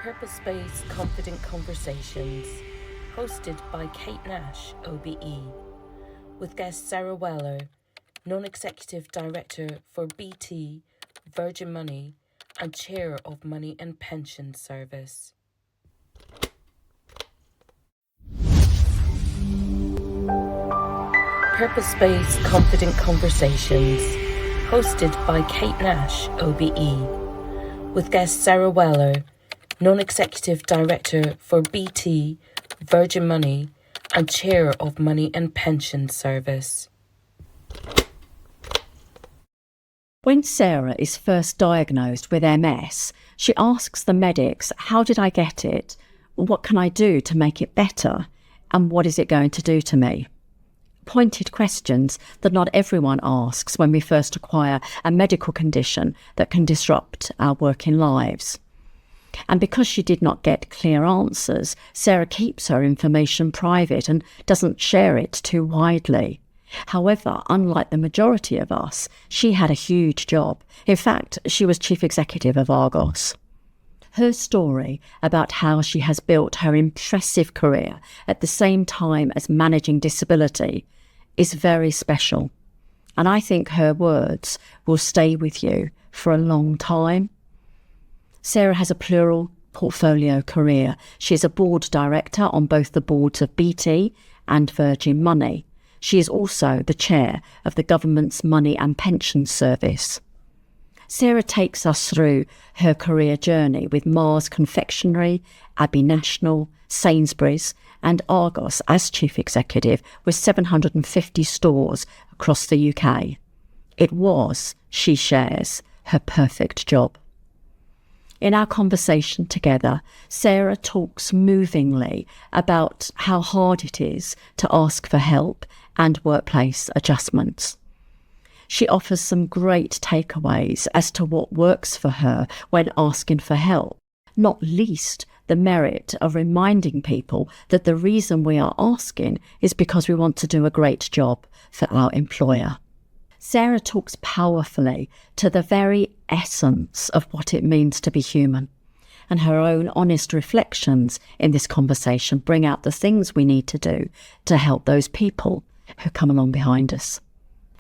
PurpleSpace Confident Conversations, hosted by Kate Nash, OBE, with guest Sara, Non-Executive Director for BT, Virgin Money, and Chair of Money and Pension Service. PurpleSpace Confident Conversations, hosted by Kate Nash, OBE, with guest Sara, Non-Executive Director for BT, Virgin Money, and Chair of Money and Pension Service. When Sara is first diagnosed with MS, she asks the medics, how did I get it? What can I do to make it better? And what is it going to do to me? Pointed questions that not everyone asks when we first acquire a medical condition that can disrupt our working lives. And because she did not get clear answers, Sara keeps her information private and doesn't share it too widely. However, unlike the majority of us, she had a huge job. In fact, she was chief executive of Argos. Her story about how she has built her impressive career at the same time as managing disability is very special. And I think her words will stay with you for a long time. Sara has a plural portfolio career. She is a board director on both the boards of BT and Virgin Money. She is also the chair of the government's Money and Pension Service. Sara takes us through her career journey with Mars Confectionery, Abbey National, Sainsbury's and Argos as chief executive with 750 stores across the UK. It was, she shares, her perfect job. In our conversation together, Sara talks movingly about how hard it is to ask for help and workplace adjustments. She offers some great takeaways as to what works for her when asking for help, not least the merit of reminding people that the reason we are asking is because we want to do a great job for our employer. Sara talks powerfully to the very essence of what it means to be human, and her own honest reflections in this conversation bring out the things we need to do to help those people who come along behind us.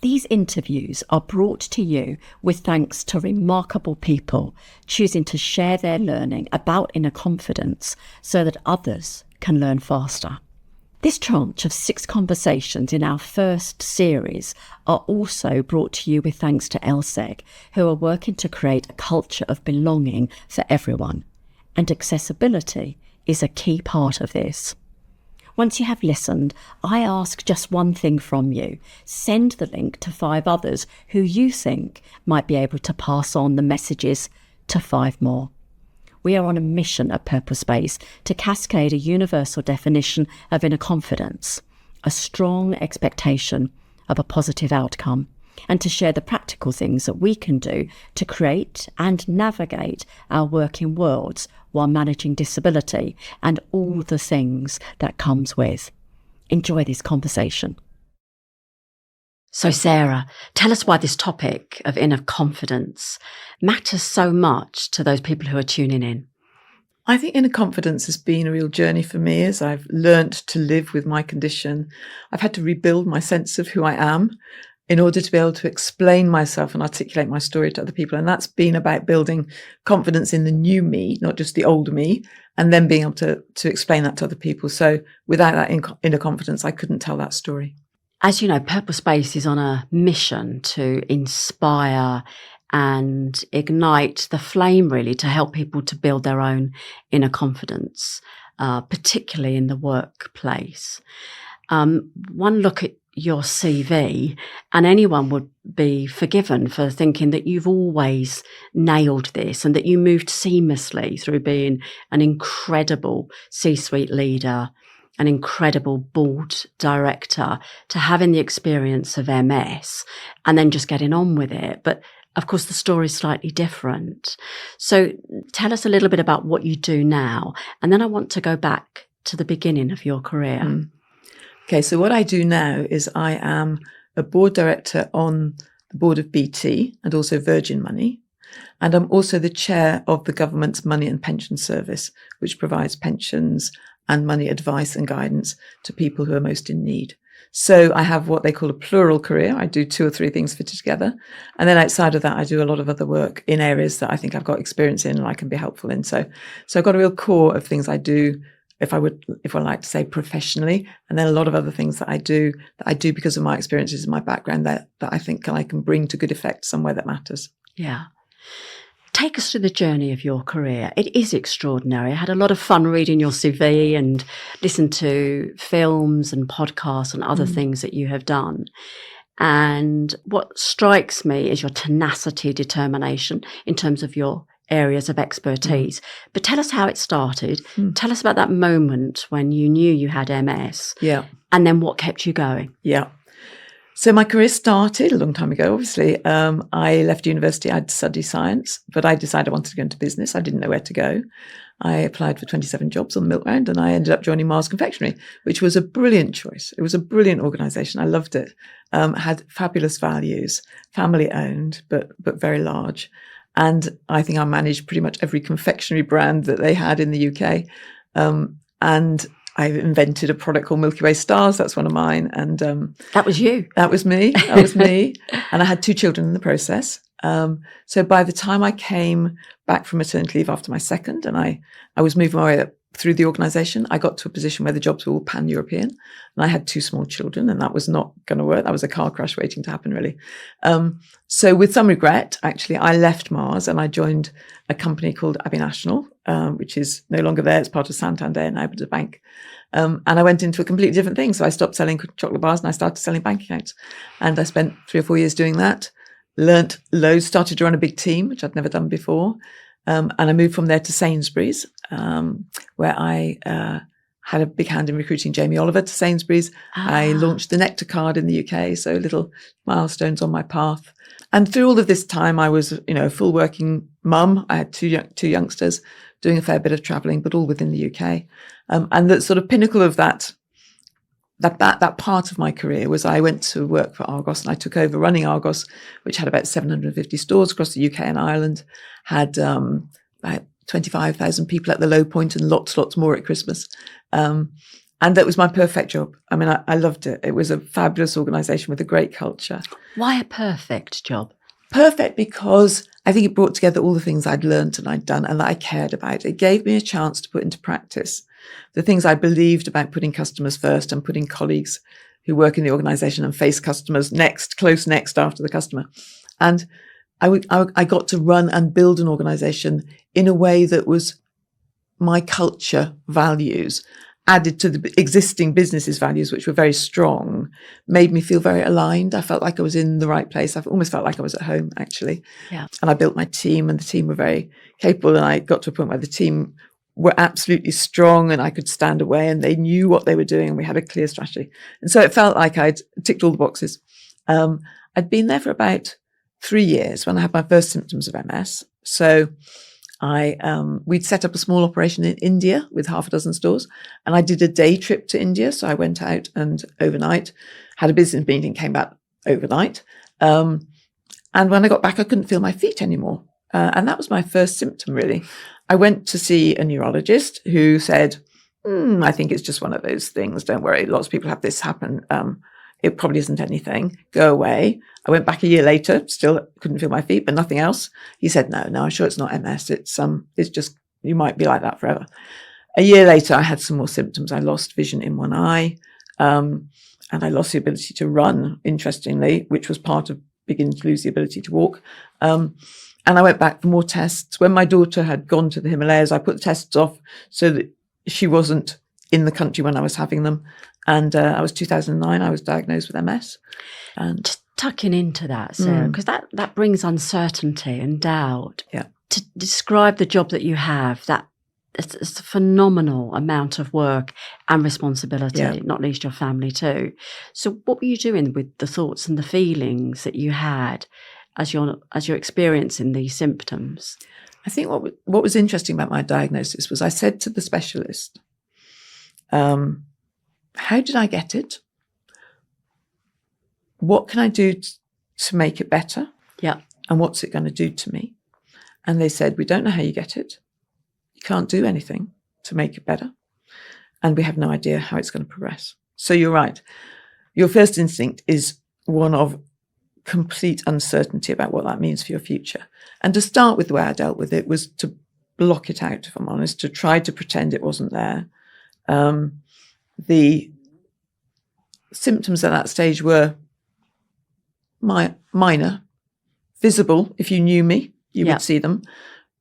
These interviews are brought to you with thanks to remarkable people choosing to share their learning about inner confidence so that others can learn faster. This tranche of 6 conversations in our first series are also brought to you with thanks to LSEG, who are working to create a culture of belonging for everyone. And accessibility is a key part of this. Once you have listened, I ask just one thing from you. Send the link to 5 others who you think might be able to pass on the messages to 5 more. We are on a mission at PurpleSpace to cascade a universal definition of inner confidence, a strong expectation of a positive outcome, and to share the practical things that we can do to create and navigate our working worlds while managing disability and all the things that comes with. Enjoy this conversation. So Sara, tell us why this topic of inner confidence matters so much to those people who are tuning in. I think inner confidence has been a real journey for me as I've learnt to live with my condition. I've had to rebuild my sense of who I am in order to be able to explain myself and articulate my story to other people. And that's been about building confidence in the new me, not just the old me, and then being able to explain that to other people. So without that inner confidence, I couldn't tell that story. As you know, PurpleSpace is on a mission to inspire and ignite the flame, really, to help people to build their own inner confidence, particularly in the workplace. One look at your CV and anyone would be forgiven for thinking that you've always nailed this and that you moved seamlessly through being an incredible C-suite leader, an incredible board director, to having the experience of MS and then just getting on with it. But of course, the story is slightly different. So tell us a little bit about what you do now. And then I want to go back to the beginning of your career. Okay, so what I do now is I am a board director on the board of BT and also Virgin Money. And I'm also the chair of the government's Money and Pension Service, which provides pensions and money advice and guidance to people who are most in need. So I have what they call a plural career. I do 2 or 3 things fitted together. And then outside of that, I do a lot of other work in areas that I think I've got experience in and I can be helpful in. So I've got a real core of things I do, if I like to say professionally, and then a lot of other things that I do because of my experiences and my background that I think I can bring to good effect somewhere that matters. Yeah. Take us through the journey of your career. It is extraordinary. I had a lot of fun reading your CV and listened to films and podcasts and other things that you have done. And what strikes me is your tenacity, determination in terms of your areas of expertise. But tell us how it started. Tell us about that moment when you knew you had MS. Yeah. And then what kept you going. Yeah. So my career started a long time ago, obviously. I left university, I'd studied science, but I decided I wanted to go into business. I didn't know where to go. I applied for 27 jobs on the milk round and I ended up joining Mars Confectionery, which was a brilliant choice. It was a brilliant organisation. I loved it. Had fabulous values, family owned, but very large. And I think I managed pretty much every confectionery brand that they had in the UK. And I invented a product called Milky Way Stars. That's one of mine. And that was you. That was me. That was me. And I had 2 children in the process. So by the time I came back from maternity leave after my second, and I was moving my way up through the organisation, I got to a position where the jobs were all pan-European. And I had 2 small children, and that was not going to work. That was a car crash waiting to happen, really. So with some regret, actually, I left Mars and I joined a company called Abbey National, which is no longer there. It's part of Santander now, but a bank. And I went into a completely different thing. So I stopped selling chocolate bars and I started selling bank accounts. And I spent 3 or 4 years doing that, learnt loads, started to run a big team, which I'd never done before. And I moved from there to Sainsbury's, where I had a big hand in recruiting Jamie Oliver to Sainsbury's. I launched the Nectar card in the UK, so little milestones on my path. And through all of this time, I was, a full working mum. I had two youngsters, doing a fair bit of travelling, but all within the UK. And the sort of pinnacle of that part of my career was I went to work for Argos and I took over running Argos, which had about 750 stores across the UK and Ireland, had about 25,000 people at the low point and lots more at Christmas. And that was my perfect job. I mean, I loved it. It was a fabulous organisation with a great culture. Why a perfect job? Perfect because I think it brought together all the things I'd learned and I'd done and that I cared about. It gave me a chance to put into practice the things I believed about putting customers first and putting colleagues who work in the organisation and face customers close next after the customer. And I got to run and build an organisation in a way that was my culture values added to the existing business's values, which were very strong, made me feel very aligned. I felt like I was in the right place. I almost felt like I was at home, actually. Yeah. And I built my team and the team were very capable. And I got to a point where the team were absolutely strong and I could stand away and they knew what they were doing and we had a clear strategy. And so it felt like I'd ticked all the boxes. I'd been there for about 3 years when I had my first symptoms of MS. So we'd set up a small operation in India with half a dozen stores, and I did a day trip to India. So I went out and overnight, had a business meeting, came back overnight. And when I got back, I couldn't feel my feet anymore. And that was my first symptom, really. I went to see a neurologist who said, I think it's just one of those things. Don't worry. Lots of people have this happen. It probably isn't anything. Go away. I went back a year later, still couldn't feel my feet, but nothing else. He said, no, I'm sure it's not MS. It's just, you might be like that forever. A year later, I had some more symptoms. I lost vision in one eye, and I lost the ability to run, interestingly, which was part of beginning to lose the ability to walk. And I went back for more tests. When my daughter had gone to the Himalayas, I put the tests off so that she wasn't in the country when I was having them. And I was 2009, I was diagnosed with MS. And just tucking into that, Sarah, because that brings uncertainty and doubt. Yeah. To describe the job that you have, it's a phenomenal amount of work and responsibility, not least your family too. So what were you doing with the thoughts and the feelings that you had as you're experiencing these symptoms? I think what was interesting about my diagnosis was I said to the specialist, how did I get it? What can I do to make it better? Yeah. And what's it going to do to me? And they said, we don't know how you get it. You can't do anything to make it better. And we have no idea how it's going to progress. So you're right. Your first instinct is one of complete uncertainty about what that means for your future. And to start with, the way I dealt with it was to block it out, if I'm honest, to try to pretend it wasn't there. The symptoms at that stage were minor, visible. If you knew me, you would see them,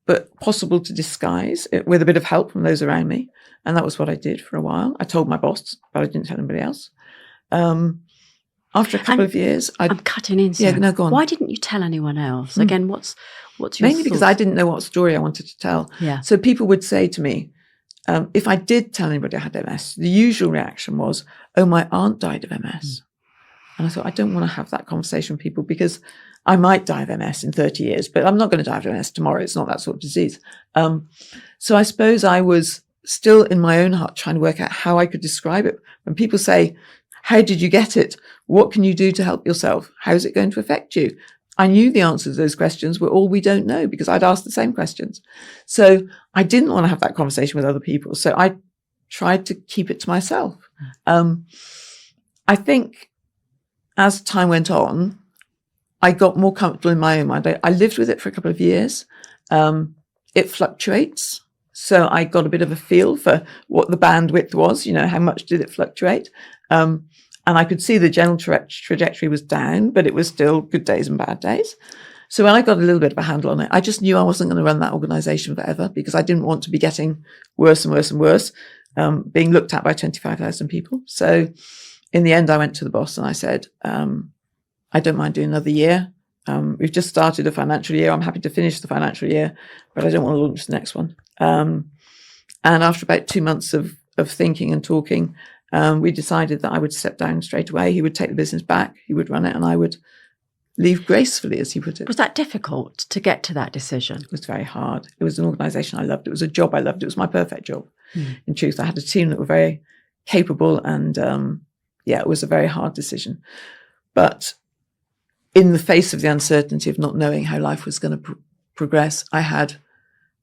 but possible to disguise with a bit of help from those around me. And that was what I did for a while. I told my boss, but I didn't tell anybody else. After a couple of years, I'm cutting in. Sarah. Yeah, no, go on. Why didn't you tell anyone else? Again, what's your mainly because I didn't know what story I wanted to tell. Yeah. So people would say to me, if I did tell anybody I had MS, the usual reaction was, "Oh, my aunt died of MS," and I thought I don't want to have that conversation with people because I might die of MS in 30 years, but I'm not going to die of MS tomorrow. It's not that sort of disease. So I suppose I was still in my own heart trying to work out how I could describe it. When people say, "How did you get it? What can you do to help yourself? How is it going to affect you?" I knew the answers to those questions were all we don't know because I'd asked the same questions. So I didn't want to have that conversation with other people. So I tried to keep it to myself. I think as time went on, I got more comfortable in my own mind. I lived with it for a couple of years. It fluctuates. So I got a bit of a feel for what the bandwidth was, how much did it fluctuate? And I could see the general trajectory was down, but it was still good days and bad days. So when I got a little bit of a handle on it, I just knew I wasn't going to run that organization forever because I didn't want to be getting worse and worse and worse, being looked at by 25,000 people. So in the end, I went to the boss and I said, I don't mind doing another year. We've just started a financial year. I'm happy to finish the financial year, but I don't want to launch the next one. And after about 2 months of thinking and talking, we decided that I would step down straight away. He would take the business back. He would run it and I would leave gracefully, as he put it. Was that difficult to get to that decision? It was very hard. It was an organisation I loved. It was a job I loved. It was my perfect job. In truth, I had a team that were very capable and, it was a very hard decision. But in the face of the uncertainty of not knowing how life was going to progress, I had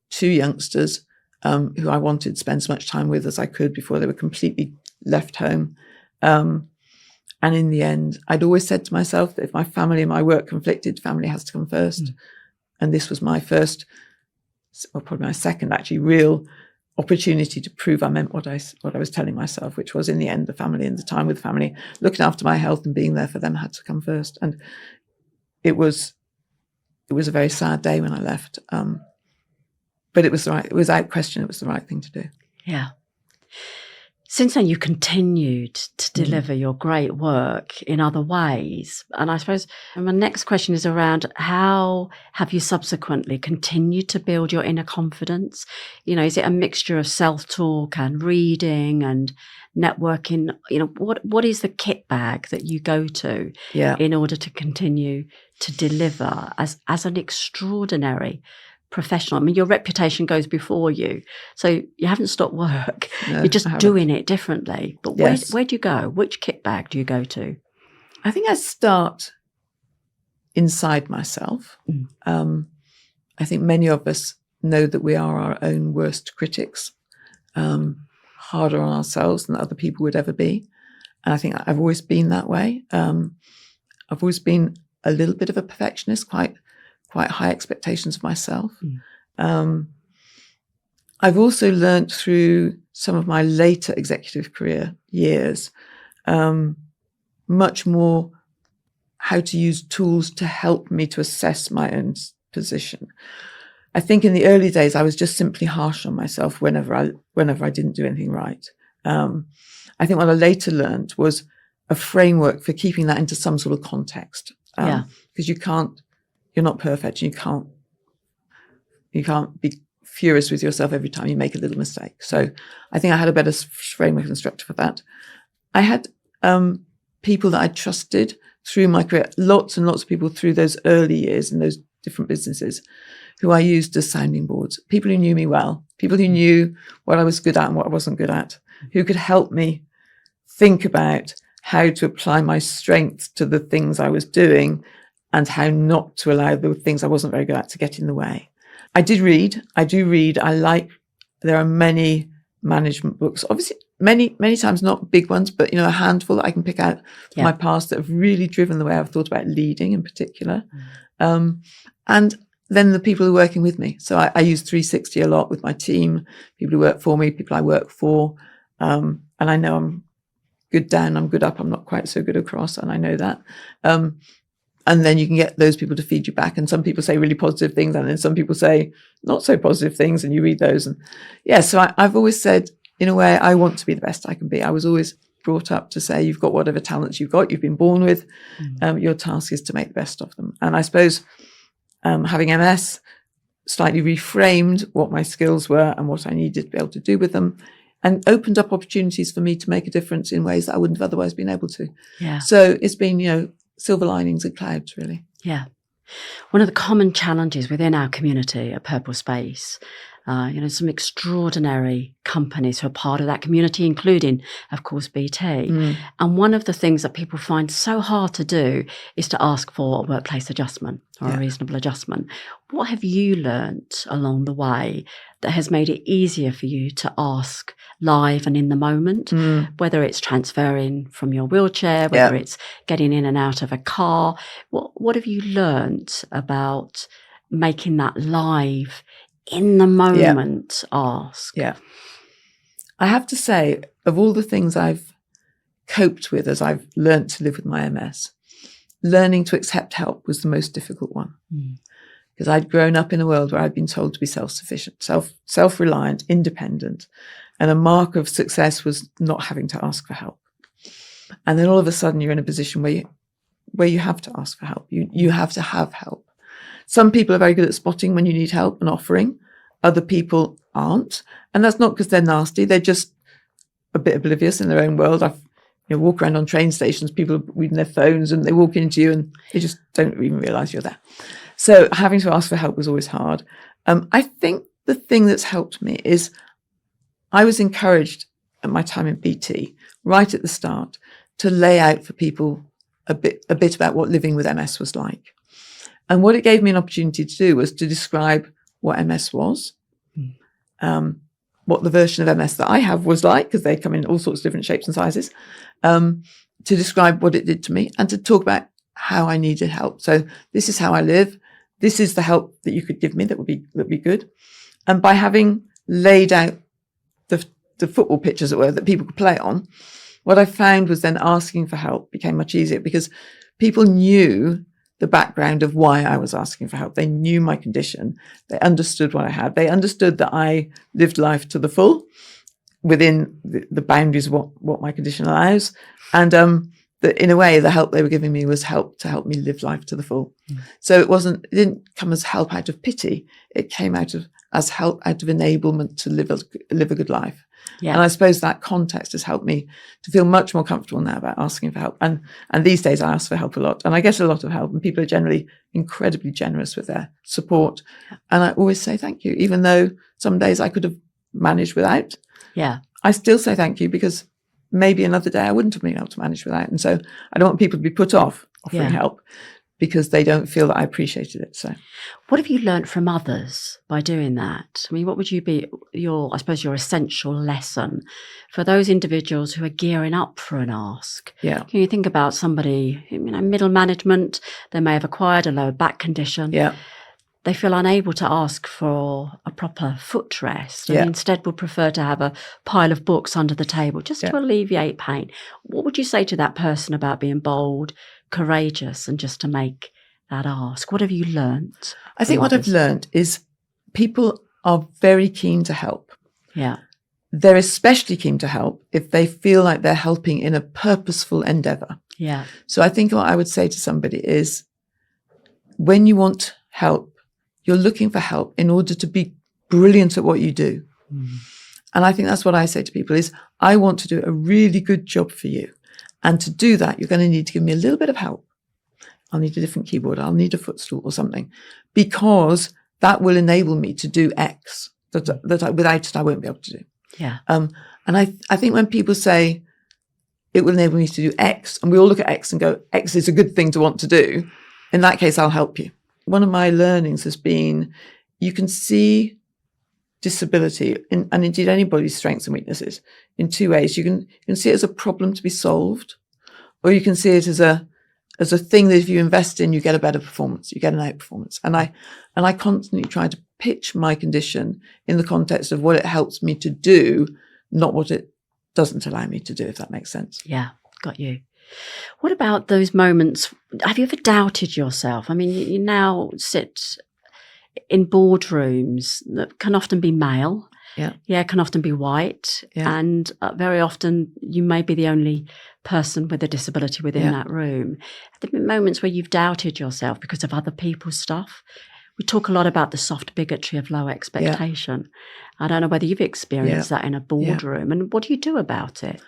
2 youngsters who I wanted to spend as much time with as I could before they were completely left home. And in the end, I'd always said to myself that if my family and my work conflicted, family has to come first. And this was my first, or probably my second actually, real opportunity to prove I meant what I was telling myself, which was in the end, the family and the time with family, looking after my health and being there for them had to come first. And it was a very sad day when I left. But it was right. It was without question, it was the right thing to do. Yeah. Since then, you continued to deliver your great work in other ways. And I suppose my next question is around how have you subsequently continued to build your inner confidence? Is it a mixture of self-talk and reading and networking? What is the kit bag that you go to in order to continue to deliver as an extraordinary professional? I mean, your reputation goes before you, so you haven't stopped work. No, you're just doing it differently. But yes. where do you go? Which kit bag do you go to? I think I start inside myself. I think many of us know that we are our own worst critics, harder on ourselves than other people would ever be. And I think I've always been that way. I've always been a little bit of a perfectionist, quite high expectations of myself. I've also learnt through some of my later executive career years much more how to use tools to help me to assess my own position. I think in the early days, I was just simply harsh on myself whenever I didn't do anything right. I think what I later learnt was a framework for keeping that into some sort of context. Because you're not perfect. You can't be furious with yourself every time you make a little mistake. So I think I had a better framework and structure for that. I had people that I trusted through my career, lots and lots of people through those early years in those different businesses who I used as sounding boards, people who knew me well, people who knew what I was good at and what I wasn't good at, who could help me think about how to apply my strengths to the things I was doing and how not to allow the things I wasn't very good at to get in the way. I do read. There are many management books, obviously many times not big ones, but a handful that I can pick out from my past that have really driven the way I've thought about leading in particular. And then the people who are working with me. So I use 360 a lot with my team, people who work for me, people I work for. And I know I'm good down, I'm good up, I'm not quite so good across, and I know that. And then you can get those people to feed you back. And some people say really positive things, and then some people say not so positive things, and you read those. And so I've always said, in a way, I want to be the best I can be. I was always brought up to say, you've got whatever talents you've got, you've been born with. Your task is to make the best of them. And I suppose having MS slightly reframed what my skills were and what I needed to be able to do with them, and opened up opportunities for me to make a difference in ways that I wouldn't have otherwise been able to. Yeah. So it's been, silver linings and clouds, really. Yeah. One of the common challenges within our community at PurpleSpace, some extraordinary companies who are part of that community, including, of course, BT. And one of the things that people find so hard to do is to ask for a workplace adjustment or a reasonable adjustment. What have you learnt along the way that has made it easier for you to ask live and in the moment, whether it's transferring from your wheelchair, whether it's getting in and out of a car? What have you learnt about making that live, in the moment ask? Yeah. I have to say, of all the things I've coped with as I've learnt to live with my MS, learning to accept help was the most difficult one. Because I'd grown up in a world where I'd been told to be self-sufficient, self-reliant, independent. And a mark of success was not having to ask for help. And then all of a sudden you're in a position where you have to ask for help. You have to have help. Some people are very good at spotting when you need help and offering. Other people aren't. And that's not because they're nasty. They're just a bit oblivious in their own world. I've walk around on train stations, people are reading their phones and they walk into you and they just don't even realise you're there. So having to ask for help was always hard. I think the thing that's helped me is I was encouraged at my time in BT, right at the start, to lay out for people a bit about what living with MS was like. And what it gave me an opportunity to do was to describe what MS was, what the version of MS that I have was like, because they come in all sorts of different shapes and sizes, to describe what it did to me and to talk about how I needed help. So this is how I live. This is the help that you could give me that would be good. And by having laid out the football pitch, as it were, that people could play on, what I found was then asking for help became much easier because people knew the background of why I was asking for help. They knew my condition. They understood what I had. They understood that I lived life to the full within the boundaries of what my condition allows. And that in a way, the help they were giving me was help to help me live life to the full. So it didn't come as help out of pity. It came as help out of enablement to live a good life. Yeah. And I suppose that context has helped me to feel much more comfortable now about asking for help. And these days I ask for help a lot and I get a lot of help, and people are generally incredibly generous with their support. And I always say thank you, even though some days I could have managed without. Yeah. I still say thank you because maybe another day I wouldn't have been able to manage without. And so I don't want people to be put off offering help because they don't feel that I appreciated it. So what have you learnt from others by doing that? I mean, what would you be your essential lesson for those individuals who are gearing up for an ask? Yeah. Can you think about somebody, middle management, they may have acquired a lower back condition. Yeah. They feel unable to ask for a proper footrest and instead would prefer to have a pile of books under the table just to alleviate pain. What would you say to that person about being bold, courageous, and just to make that ask? What have you learnt? I think what I've learnt is people are very keen to help. Yeah. They're especially keen to help if they feel like they're helping in a purposeful endeavour. Yeah. So I think what I would say to somebody is when you want help, you're looking for help in order to be brilliant at what you do. And I think that's what I say to people is I want to do a really good job for you. And to do that, you're going to need to give me a little bit of help. I'll need a different keyboard. I'll need a footstool or something, because that will enable me to do X that without it, I won't be able to do. Yeah. And I think when people say it will enable me to do X, and we all look at X and go, X is a good thing to want to do. In that case, I'll help you. One of my learnings has been you can see disability and indeed anybody's strengths and weaknesses in two ways. You can see it as a problem to be solved, or you can see it as a thing that if you invest in, you get a better performance, you get an outperformance. And I constantly try to pitch my condition in the context of what it helps me to do, not what it doesn't allow me to do, if that makes sense. Yeah, got you. What about those moments? Have you ever doubted yourself? I mean, you now sit in boardrooms that can often be male. Yeah, can often be white. Yeah. And very often you may be the only person with a disability within that room. Have there been moments where you've doubted yourself because of other people's stuff? We talk a lot about the soft bigotry of low expectation. I don't know whether you've experienced that in a boardroom. And what do you do about it?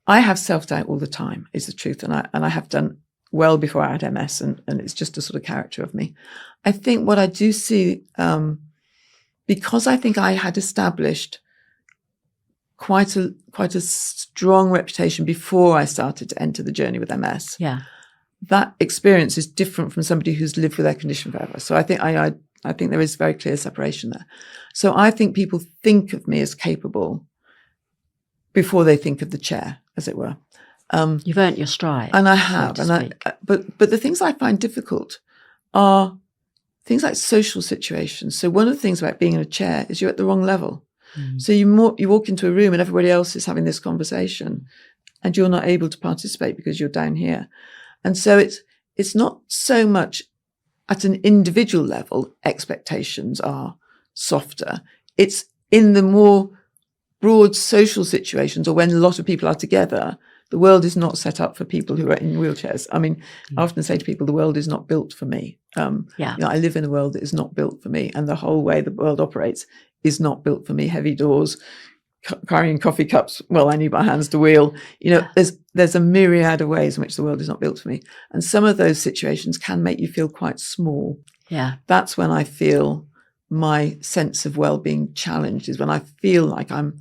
I have self-doubt all the time, is the truth. And I have done well before I had MS, and it's just a sort of character of me. I think what I do see, because I think I had established quite a strong reputation before I started to enter the journey with MS. Yeah. That experience is different from somebody who's lived with their condition forever. So I think I think there is very clear separation there. So I think people think of me as capable before they think of the chair, as it were. You've earned your stride. And I have. But the things I find difficult are things like social situations. So one of the things about being in a chair is you're at the wrong level. So you walk into a room and everybody else is having this conversation and you're not able to participate because you're down here. And so it's not so much at an individual level, expectations are softer. It's in the more broad social situations, or when a lot of people are together, the world is not set up for people who are in wheelchairs. I mean, I often say to people, the world is not built for me. I live in a world that is not built for me. And the whole way the world operates is not built for me. Heavy doors, carrying coffee cups. Well, I need my hands to wheel. There's a myriad of ways in which the world is not built for me. And some of those situations can make you feel quite small. Yeah. That's when I feel my sense of well-being challenged, is when I feel like I'm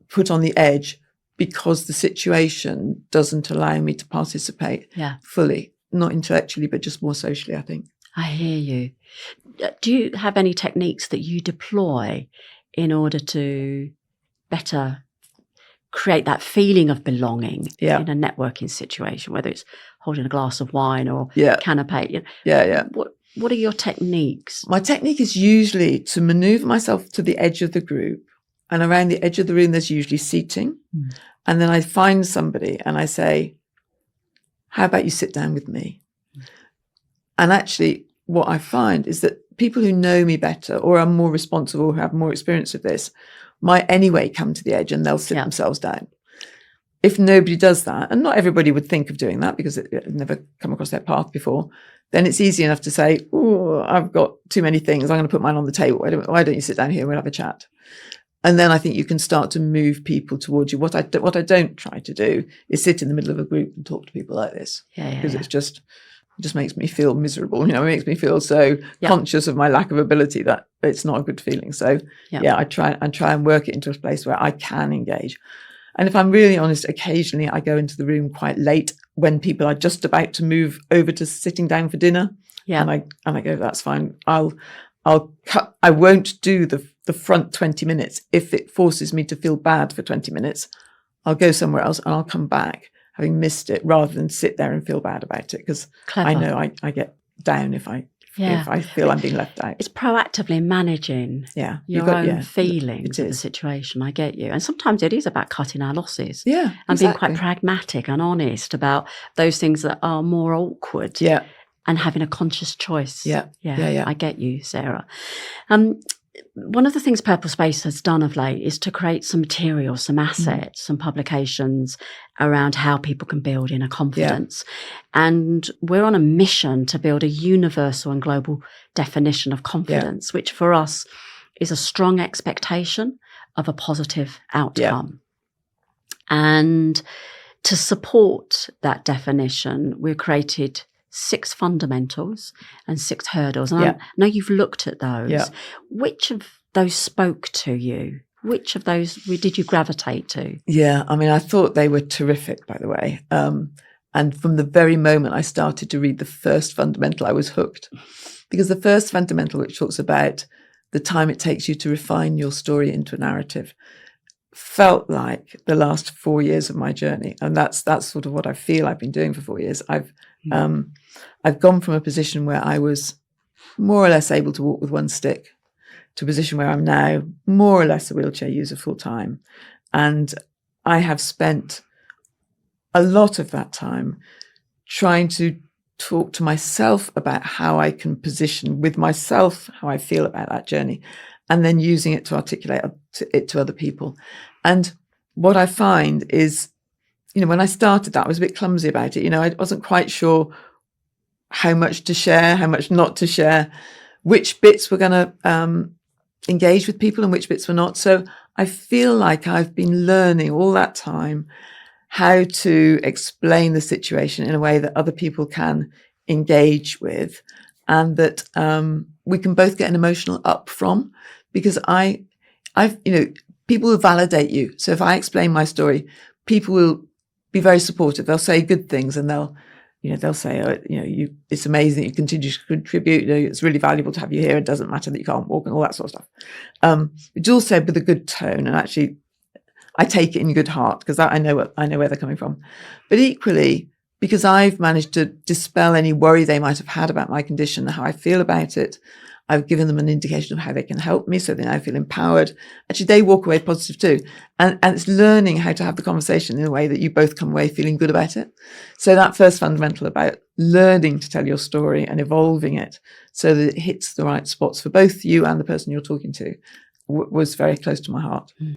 put on the edge because the situation doesn't allow me to participate fully, not intellectually, but just more socially, I think. I hear you. Do you have any techniques that you deploy in order to better create that feeling of belonging in a networking situation, whether it's holding a glass of wine or canapé? What are your techniques? My technique is usually to maneuver myself to the edge of the group, and around the edge of the room there's usually seating. And then I find somebody and I say, how about you sit down with me? And actually what I find is that people who know me better or are more responsible, who have more experience of this, might anyway come to the edge and they'll sit themselves down. If nobody does that, and not everybody would think of doing that because it had never come across their path before, then it's easy enough to say, oh, I've got too many things, I'm going to put mine on the table. Why don't you sit down here and we'll have a chat? And then I think you can start to move people towards you. What I don't try to do is sit in the middle of a group and talk to people like this, because it just makes me feel miserable. It makes me feel so conscious of my lack of ability that it's not a good feeling. So I try and work it into a place where I can engage. And if I'm really honest, occasionally I go into the room quite late when people are just about to move over to sitting down for dinner. And I go, that's fine. I'll cut. I won't do the front 20 minutes. If it forces me to feel bad for 20 minutes, I'll go somewhere else and I'll come back having missed it, rather than sit there and feel bad about it, because I know I get down if I feel I'm being left out. It's proactively managing your own feelings of the situation. I get you. And sometimes it is about cutting our losses. And being quite pragmatic and honest about those things that are more awkward. And having a conscious choice. I get you, Sarah. One of the things PurpleSpace has done of late is to create some materials, some assets, some publications around how people can build inner confidence. And we're on a mission to build a universal and global definition of confidence, which for us is a strong expectation of a positive outcome. And to support that definition, we've created 6 fundamentals and 6 hurdles. And I know you've looked at those. Which of those spoke to you? Which of those did you gravitate to? I mean, I thought they were terrific, by the way. And from the very moment I started to read the first fundamental, I was hooked. Because the first fundamental, which talks about the time it takes you to refine your story into a narrative felt like the last 4 years of my journey. And that's sort of what I feel I've been doing for 4 years. I've gone from a position where I was more or less able to walk with one stick to a position where I'm now more or less a wheelchair user full time. And I have spent a lot of that time trying to talk to myself about how I can position with myself, how I feel about that journey, and then using it to articulate it to other people. And what I find is, when I started that, I was a bit clumsy about it. I wasn't quite sure how much to share, how much not to share, which bits were going to engage with people and which bits were not. So I feel like I've been learning all that time how to explain the situation in a way that other people can engage with, and that we can both get an emotional up from, because people will validate you. So if I explain my story, people will be very supportive. They'll say good things, and they'll say, it's amazing that you continue to contribute. It's really valuable to have you here. It doesn't matter that you can't walk, and all that sort of stuff. It's all said with a good tone, and actually, I take it in good heart, because I know where they're coming from. But equally, because I've managed to dispel any worry they might have had about my condition and how I feel about it, I've given them an indication of how they can help me, so then I feel empowered. Actually, they walk away positive too. And it's learning how to have the conversation in a way that you both come away feeling good about it. So that first fundamental about learning to tell your story and evolving it so that it hits the right spots for both you and the person you're talking to was very close to my heart. Mm.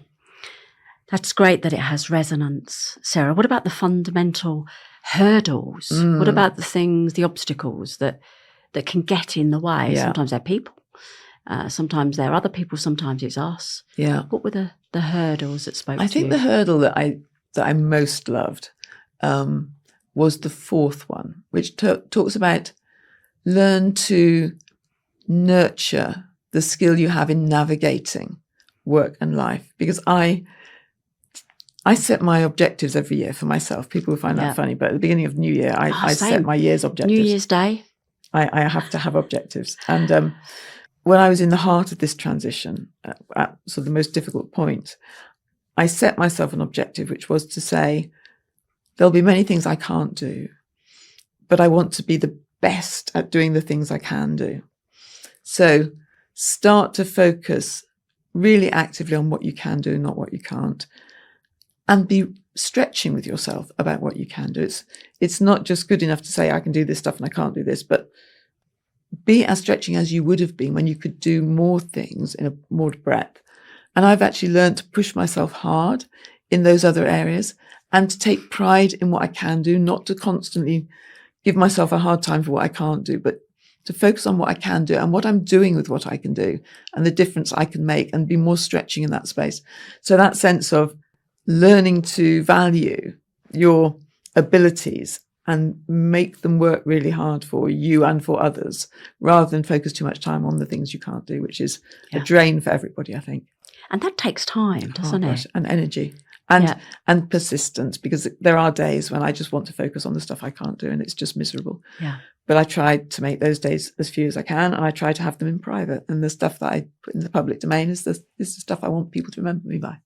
That's great that it has resonance, Sarah. What about the fundamental hurdles? What about the obstacles that can get in the way? Yeah. Sometimes they're people, sometimes they're other people, sometimes it's us. Yeah. What were the hurdles that spoke to you? I think the hurdle that I most loved was the fourth one, which talks about learn to nurture the skill you have in navigating work and life. Because I set my objectives every year for myself. People will find that funny, but at the beginning of New Year, I set my year's objectives. New Year's Day. I have to have objectives. And when I was in the heart of this transition, at sort of the most difficult point, I set myself an objective, which was to say, there'll be many things I can't do, but I want to be the best at doing the things I can do. So start to focus really actively on what you can do, not what you can't. And be stretching with yourself about what you can do. It's not just good enough to say, I can do this stuff and I can't do this, but be as stretching as you would have been when you could do more things in a more breadth. And I've actually learned to push myself hard in those other areas and to take pride in what I can do, not to constantly give myself a hard time for what I can't do, but to focus on what I can do and what I'm doing with what I can do and the difference I can make, and be more stretching in that space. So that sense of learning to value your abilities and make them work really hard for you and for others, rather than focus too much time on the things you can't do, which is a drain for everybody, I think. And that takes time, doesn't it? And energy and persistence, because there are days when I just want to focus on the stuff I can't do and it's just miserable. Yeah. But I try to make those days as few as I can, and I try to have them in private. And the stuff that I put in the public domain is the stuff I want people to remember me by.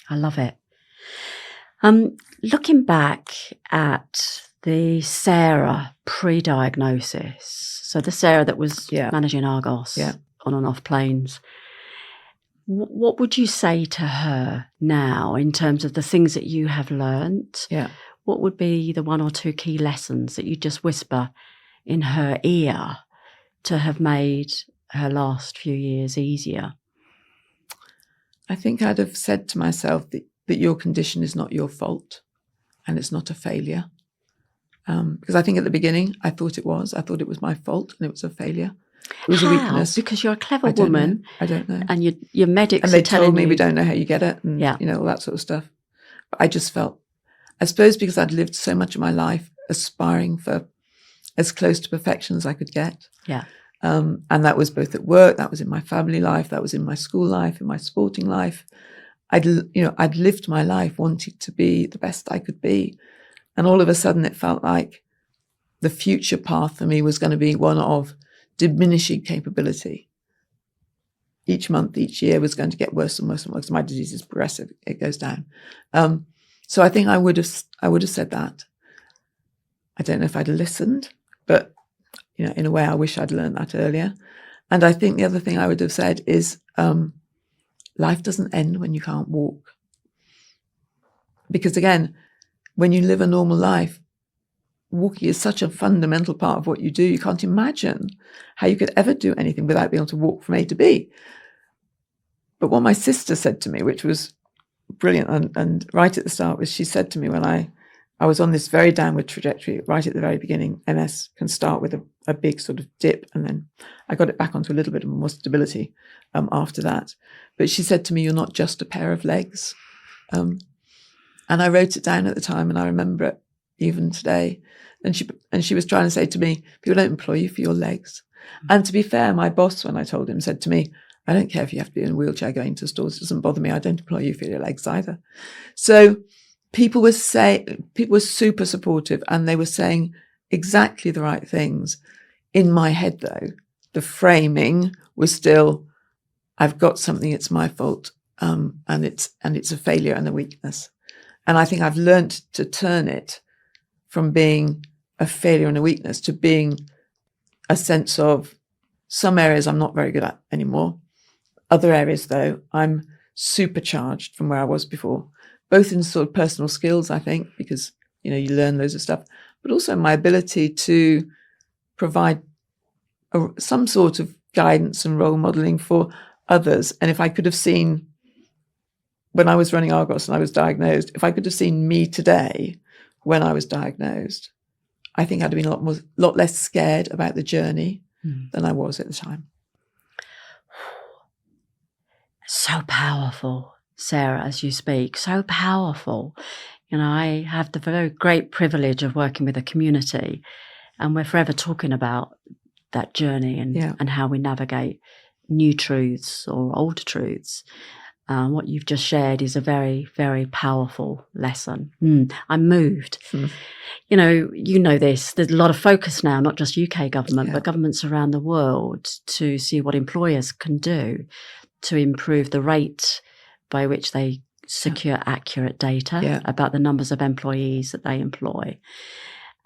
I love it. Looking back at the Sara pre-diagnosis, so the Sara that was managing Argos on and off planes, what would you say to her now in terms of the things that you have learnt? Yeah. What would be the one or two key lessons that you just whisper in her ear to have made her last few years easier? I think I'd have said to myself that your condition is not your fault and it's not a failure. Because I think at the beginning, I thought it was my fault and it was a failure. It was a weakness. Because you're a clever woman. I don't know. And your medics and they are telling told me you, we don't know how you get it, and all that sort of stuff. But I just felt, I suppose because I'd lived so much of my life aspiring for as close to perfection as I could get. Yeah. And that was both at work, that was in my family life, that was in my school life, in my sporting life. I'd lived my life wanting to be the best I could be. And all of a sudden it felt like the future path for me was going to be one of diminishing capability. each month, each year was going to get worse and worse and worse. My disease is progressive; it goes down. So I think I would have said that. I don't know if I'd have listened, but in a way, I wish I'd learned that earlier. And I think the other thing I would have said is, life doesn't end when you can't walk. Because again, when you live a normal life, walking is such a fundamental part of what you do. You can't imagine how you could ever do anything without being able to walk from A to B. But what my sister said to me, which was brilliant, and right at the start, was she said to me when I was on this very downward trajectory right at the very beginning. MS can start with a big sort of dip, and then I got it back onto a little bit of more stability after that. But she said to me, "You're not just a pair of legs." And I wrote it down at the time, and I remember it even today. And she was trying to say to me, people don't employ you for your legs. And to be fair, my boss, when I told him, said to me, "I don't care if you have to be in a wheelchair going to stores. It doesn't bother me. I don't employ you for your legs either." So people were super supportive, and they were saying exactly the right things. In my head, though, the framing was still, I've got something, it's my fault, and it's a failure and a weakness. And I think I've learned to turn it from being a failure and a weakness to being a sense of some areas I'm not very good at anymore. Other areas, though, I'm supercharged from where I was before, both in sort of personal skills, I think, because, you learn loads of stuff, but also my ability to provide some sort of guidance and role modeling for others. And if I could have seen, when I was running Argos and I was diagnosed, if I could have seen me today when I was diagnosed, I think I'd have been a lot less scared about the journey than I was at the time. So powerful, Sarah, as you speak, so powerful. I have the very great privilege of working with a community, and we're forever talking about that journey and how we navigate new truths or old truths. What you've just shared is a very, very powerful lesson. I'm moved. You know this. There's a lot of focus now, not just UK government, but governments around the world, to see what employers can do to improve the rate by which they secure accurate data about the numbers of employees that they employ.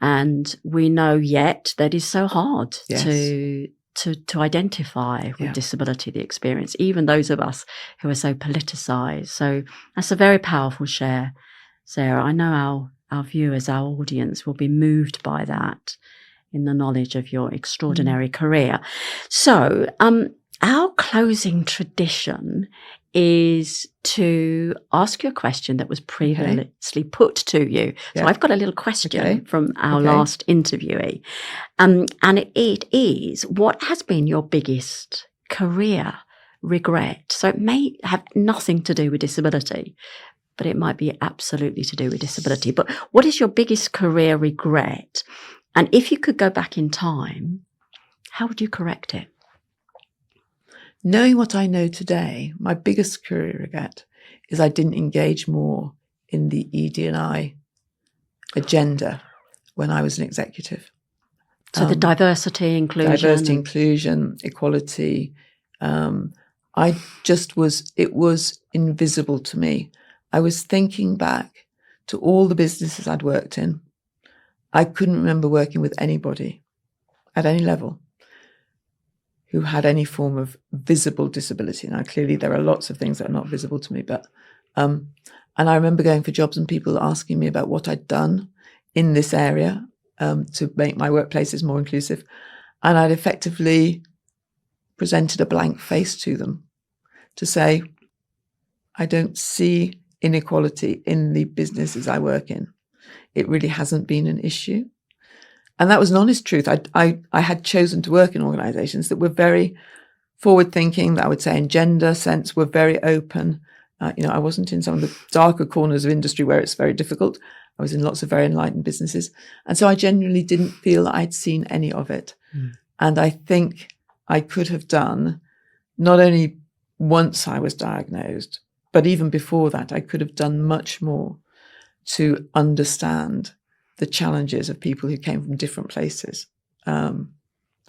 And we know yet that is so hard to identify with disability, the experience, even those of us who are so politicised. So that's a very powerful share, Sarah. I know our viewers, our audience will be moved by that in the knowledge of your extraordinary career. So our closing tradition is to ask you a question that was previously put to you. So I've got a little question from our last interviewee. And it is, what has been your biggest career regret? So it may have nothing to do with disability, but it might be absolutely to do with disability. But what is your biggest career regret? And if you could go back in time, how would you correct it? Knowing what I know today, my biggest career regret is I didn't engage more in the ED&I agenda when I was an executive. So the diversity, inclusion. Equality. It was invisible to me. I was thinking back to all the businesses I'd worked in. I couldn't remember working with anybody at any level who had any form of visible disability. Now, clearly there are lots of things that are not visible to me, but, and I remember going for jobs and people asking me about what I'd done in this area to make my workplaces more inclusive. And I'd effectively presented a blank face to them to say, I don't see inequality in the businesses I work in. It really hasn't been an issue. And that was an honest truth. I had chosen to work in organisations that were very forward-thinking, that I would say in gender sense, were very open. I wasn't in some of the darker corners of industry where it's very difficult. I was in lots of very enlightened businesses. And so I genuinely didn't feel that I'd seen any of it. And I think I could have done, not only once I was diagnosed, but even before that, I could have done much more to understand the challenges of people who came from different places than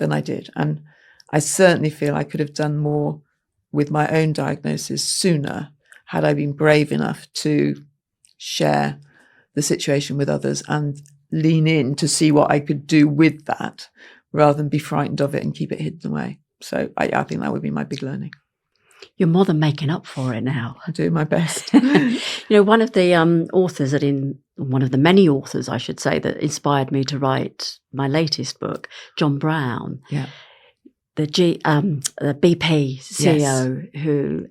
I did. And I certainly feel I could have done more with my own diagnosis sooner had I been brave enough to share the situation with others and lean in to see what I could do with that rather than be frightened of it and keep it hidden away. So I think that would be my big learning. You're more than making up for it now. I do my best. One of the authors one of the many authors, I should say, that inspired me to write my latest book, John Brown, the BP CEO, who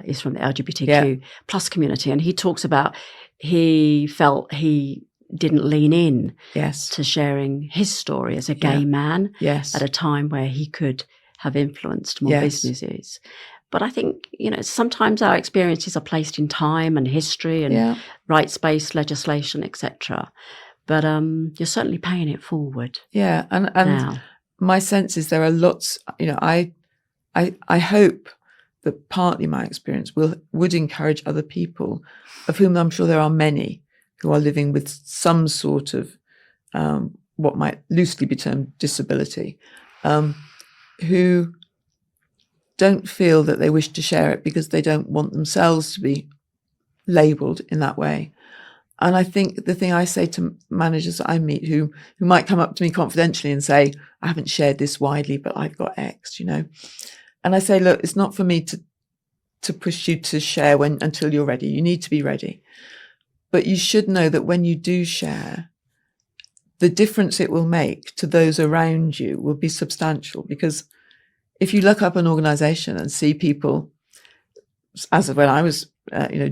is from the LGBTQ plus community, and he talks about he felt he didn't lean in to sharing his story as a gay man at a time where he could have influenced more businesses. But I think, sometimes our experiences are placed in time and history and rights-based legislation, etc. But you're certainly paying it forward. Yeah, and now. My sense is there are lots, I hope that partly my experience would encourage other people, of whom I'm sure there are many, who are living with some sort of what might loosely be termed disability, who don't feel that they wish to share it because they don't want themselves to be labelled in that way. And I think the thing I say to managers I meet who might come up to me confidentially and say, I haven't shared this widely, but I've got X, And I say, look, it's not for me to push you to share until you're ready. You need to be ready. But you should know that when you do share, the difference it will make to those around you will be substantial. Because if you look up an organization and see people, as of when I was,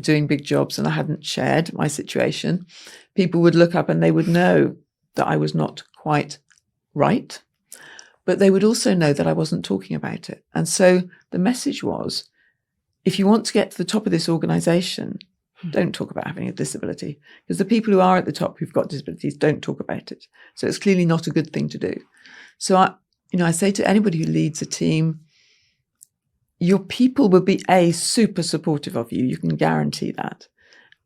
doing big jobs and I hadn't shared my situation, people would look up and they would know that I was not quite right, but they would also know that I wasn't talking about it. And so the message was, if you want to get to the top of this organization, don't talk about having a disability, because the people who are at the top who've got disabilities don't talk about it. So it's clearly not a good thing to do. So I say to anybody who leads a team, your people will be A, super supportive of you. You can guarantee that.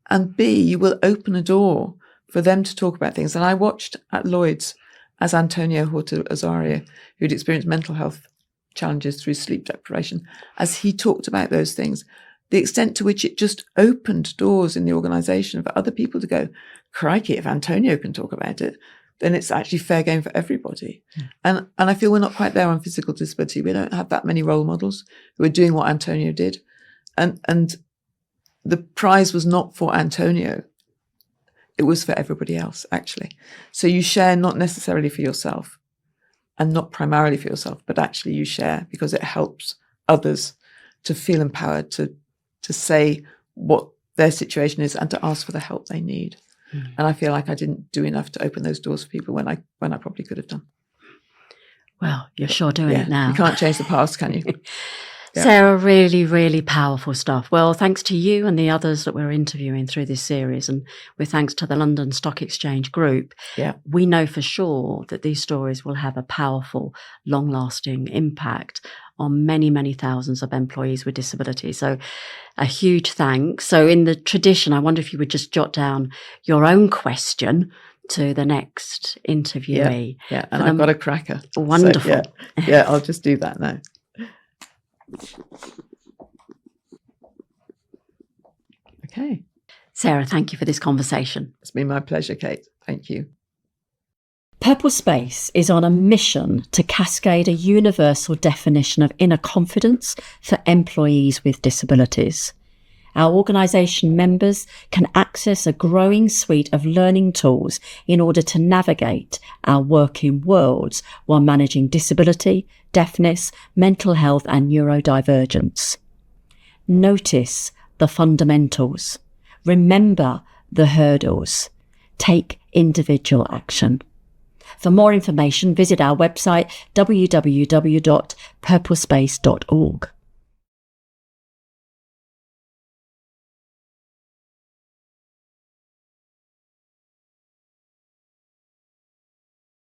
And B, you will open a door for them to talk about things. And I watched at Lloyd's as Antonio Horta Azaria, who'd experienced mental health challenges through sleep deprivation, as he talked about those things, the extent to which it just opened doors in the organisation for other people to go, crikey, if Antonio can talk about it, then it's actually fair game for everybody. And I feel we're not quite there on physical disability. We don't have that many role models who are doing what Antonio did. And the prize was not for Antonio. It was for everybody else, actually. So you share not necessarily for yourself and not primarily for yourself, but actually you share because it helps others to feel empowered to say what their situation is and to ask for the help they need. And I feel like I didn't do enough to open those doors for people when I probably could have done. Well, you're sure doing it now. You can't change the past, can you? Sarah, really, really powerful stuff. Well, thanks to you and the others that we're interviewing through this series, and with thanks to the London Stock Exchange Group, we know for sure that these stories will have a powerful, long-lasting impact on many, many thousands of employees with disabilities. So a huge thanks. So in the tradition, I wonder if you would just jot down your own question to the next interviewee. Yeah. And I've got a cracker. Wonderful. So, I'll just do that now. Okay. Sarah, thank you for this conversation. It's been my pleasure, Kate. Thank you. PurpleSpace is on a mission to cascade a universal definition of inner confidence for employees with disabilities. Our organisation members can access a growing suite of learning tools in order to navigate our working worlds while managing disability, deafness, mental health and neurodivergence. Notice the fundamentals. Remember the hurdles. Take individual action. For more information, visit our website www.purplespace.org.